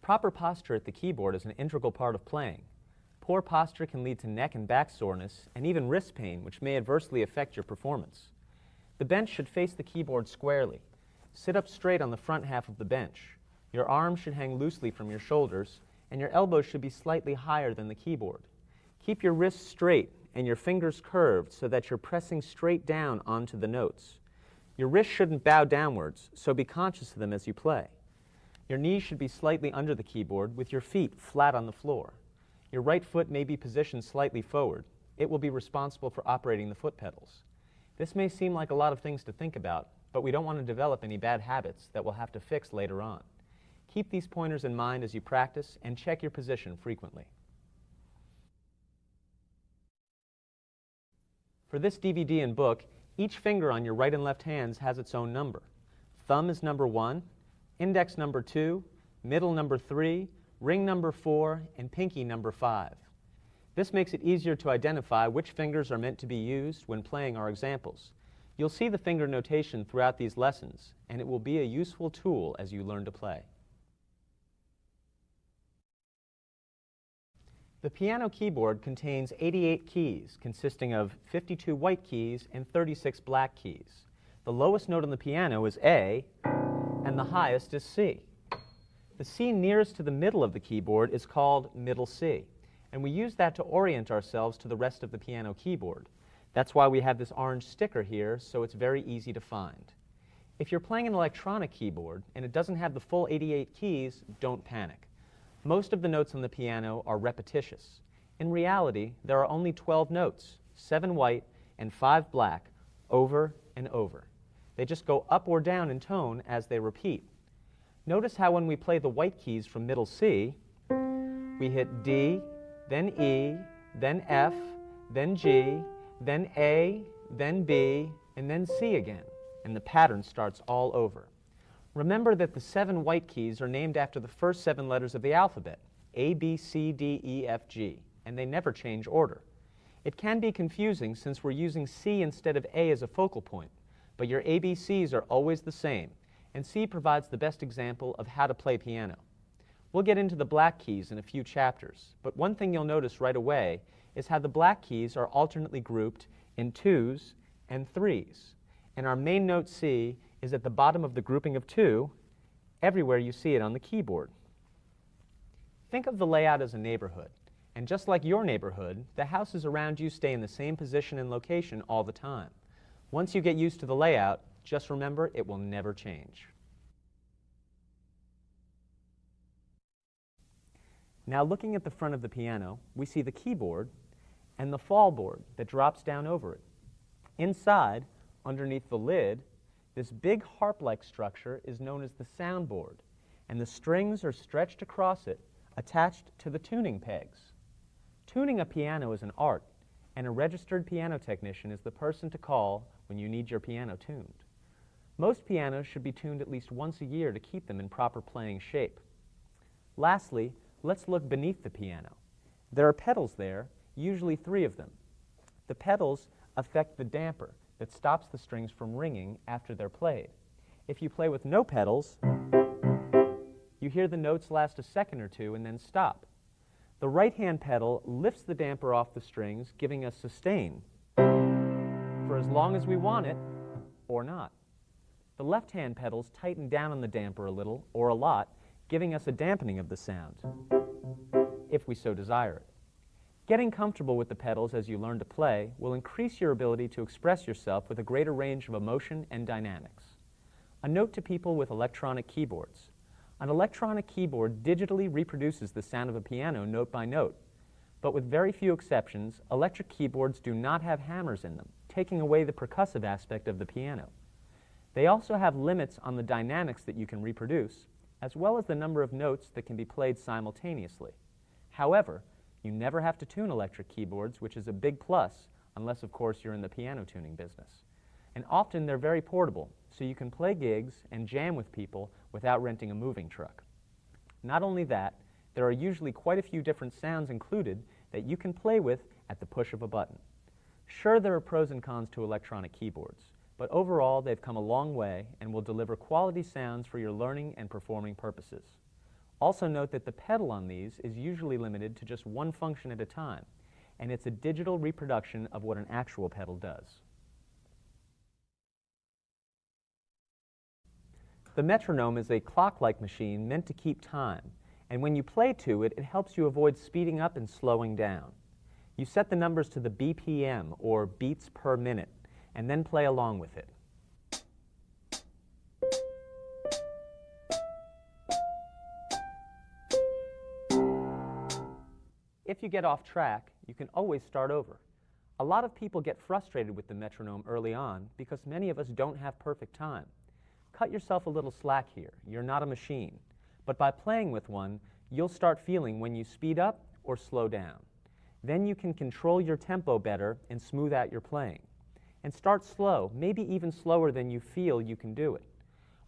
Proper posture at the keyboard is an integral part of playing. Poor posture can lead to neck and back soreness and even wrist pain, which may adversely affect your performance. The bench should face the keyboard squarely. Sit up straight on the front half of the bench. Your arms should hang loosely from your shoulders, and your elbows should be slightly higher than the keyboard. Keep your wrists straight and your fingers curved so that you're pressing straight down onto the notes. Your wrists shouldn't bow downwards, so be conscious of them as you play. Your knees should be slightly under the keyboard with your feet flat on the floor. Your right foot may be positioned slightly forward. It will be responsible for operating the foot pedals. This may seem like a lot of things to think about, but we don't want to develop any bad habits that we'll have to fix later on. Keep these pointers in mind as you practice and check your position frequently. For this DVD and book, each finger on your right and left hands has its own number. Thumb is number 1, index number 2, middle number 3, ring number 4, and pinky number 5. This makes it easier to identify which fingers are meant to be used when playing our examples. You'll see the finger notation throughout these lessons, and it will be a useful tool as you learn to play. The piano keyboard contains 88 keys, consisting of 52 white keys and 36 black keys. The lowest note on the piano is A, and the highest is C. The C nearest to the middle of the keyboard is called middle C, and we use that to orient ourselves to the rest of the piano keyboard. That's why we have this orange sticker here, so it's very easy to find. If you're playing an electronic keyboard and it doesn't have the full 88 keys, don't panic. Most of the notes on the piano are repetitious. In reality, there are only 12 notes, 7 white and 5 black, over and over. They just go up or down in tone as they repeat. Notice how when we play the white keys from middle C, we hit D, then E, then F, then G, then A, then B, and then C again, and the pattern starts all over. Remember that the 7 white keys are named after the first 7 letters of the alphabet, A, B, C, D, E, F, G, and they never change order. It can be confusing since we're using C instead of A as a focal point, but your ABCs are always the same, and C provides the best example of how to play piano. We'll get into the black keys in a few chapters, but one thing you'll notice right away is how the black keys are alternately grouped in 2s and 3s, and our main note C is at the bottom of the grouping of 2 everywhere you see it on the keyboard. Think of the layout as a neighborhood, and just like your neighborhood, the houses around you stay in the same position and location all the time. Once you get used to the layout, just remember it will never change. Now looking at the front of the piano, we see the keyboard and the fall board that drops down over it. Inside, underneath the lid, this big harp-like structure is known as the soundboard, and the strings are stretched across it, attached to the tuning pegs. Tuning a piano is an art, and a registered piano technician is the person to call when you need your piano tuned. Most pianos should be tuned at least once a year to keep them in proper playing shape. Lastly, let's look beneath the piano. There are pedals there, usually 3 of them. The pedals affect the damper that stops the strings from ringing after they're played. If you play with no pedals, you hear the notes last a second or 2 and then stop. The right-hand pedal lifts the damper off the strings, giving us sustain for as long as we want it, or not. The left-hand pedals tighten down on the damper a little, or a lot, giving us a dampening of the sound, if we so desire it. Getting comfortable with the pedals as you learn to play will increase your ability to express yourself with a greater range of emotion and dynamics. A note to people with electronic keyboards. An electronic keyboard digitally reproduces the sound of a piano note by note, but with very few exceptions, electric keyboards do not have hammers in them, taking away the percussive aspect of the piano. They also have limits on the dynamics that you can reproduce, as well as the number of notes that can be played simultaneously. However, you never have to tune electric keyboards, which is a big plus, unless of course you're in the piano tuning business. And often they're very portable, so you can play gigs and jam with people without renting a moving truck. Not only that, there are usually quite a few different sounds included that you can play with at the push of a button. Sure, there are pros and cons to electronic keyboards, but overall they've come a long way and will deliver quality sounds for your learning and performing purposes. Also note that the pedal on these is usually limited to just one function at a time, and it's a digital reproduction of what an actual pedal does. The metronome is a clock-like machine meant to keep time, and when you play to it, it helps you avoid speeding up and slowing down. You set the numbers to the BPM, or beats per minute, and then play along with it. If you get off track, you can always start over. A lot of people get frustrated with the metronome early on because many of us don't have perfect time. Cut yourself a little slack here. You're not a machine. But by playing with one, you'll start feeling when you speed up or slow down. Then you can control your tempo better and smooth out your playing. And start slow, maybe even slower than you feel you can do it.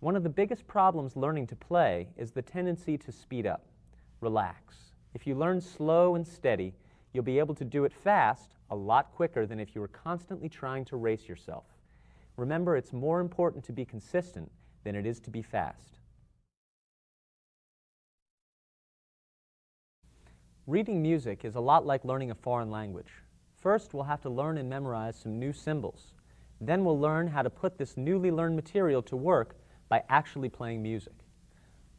One of the biggest problems learning to play is the tendency to speed up. Relax. If you learn slow and steady, you'll be able to do it fast a lot quicker than if you were constantly trying to race yourself. Remember, it's more important to be consistent than it is to be fast. Reading music is a lot like learning a foreign language. First, we'll have to learn and memorize some new symbols. Then we'll learn how to put this newly learned material to work by actually playing music.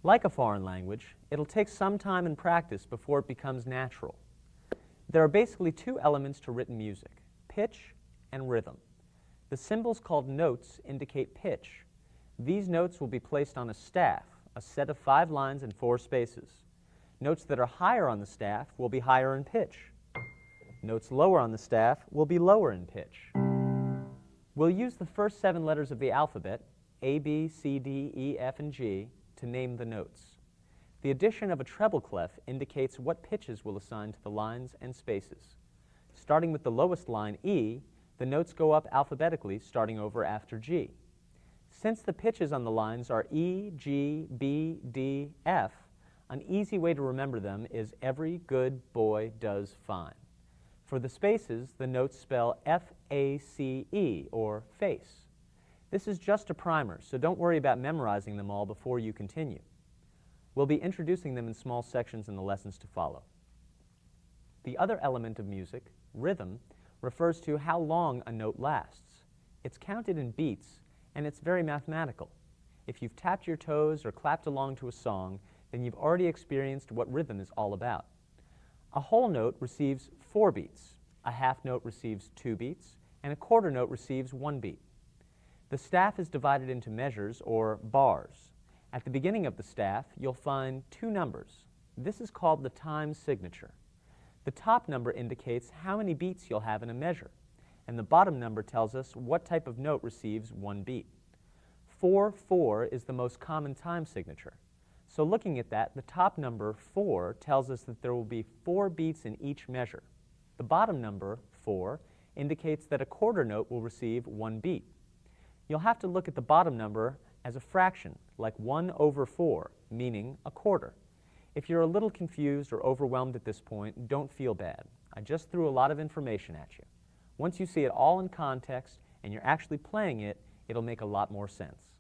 Like a foreign language, it'll take some time and practice before it becomes natural. There are basically two elements to written music, pitch and rhythm. The symbols called notes indicate pitch. These notes will be placed on a staff, a set of 5 lines and 4 spaces. Notes that are higher on the staff will be higher in pitch. Notes lower on the staff will be lower in pitch. We'll use the first 7 letters of the alphabet, A, B, C, D, E, F, and G, to name the notes. The addition of a treble clef indicates what pitches we'll assign to the lines and spaces. Starting with the lowest line, E, the notes go up alphabetically, starting over after G. Since the pitches on the lines are E, G, B, D, F, an easy way to remember them is every good boy does fine. For the spaces, the notes spell F-A-C-E, or face. This is just a primer, so don't worry about memorizing them all before you continue. We'll be introducing them in small sections in the lessons to follow. The other element of music, rhythm, refers to how long a note lasts. It's counted in beats, and it's very mathematical. If you've tapped your toes or clapped along to a song, then you've already experienced what rhythm is all about. A whole note receives 4 beats, a half note receives 2 beats, and a quarter note receives 1 beat. The staff is divided into measures, or bars. At the beginning of the staff, you'll find 2 numbers. This is called the time signature. The top number indicates how many beats you'll have in a measure, and the bottom number tells us what type of note receives 1 beat. 4-4 is the most common time signature. So looking at that, the top number, 4, tells us that there will be 4 beats in each measure. The bottom number, 4, indicates that a quarter note will receive 1 beat. You'll have to look at the bottom number as a fraction, like 1/4, meaning a quarter. If you're a little confused or overwhelmed at this point, don't feel bad. I just threw a lot of information at you. Once you see it all in context and you're actually playing it, it'll make a lot more sense.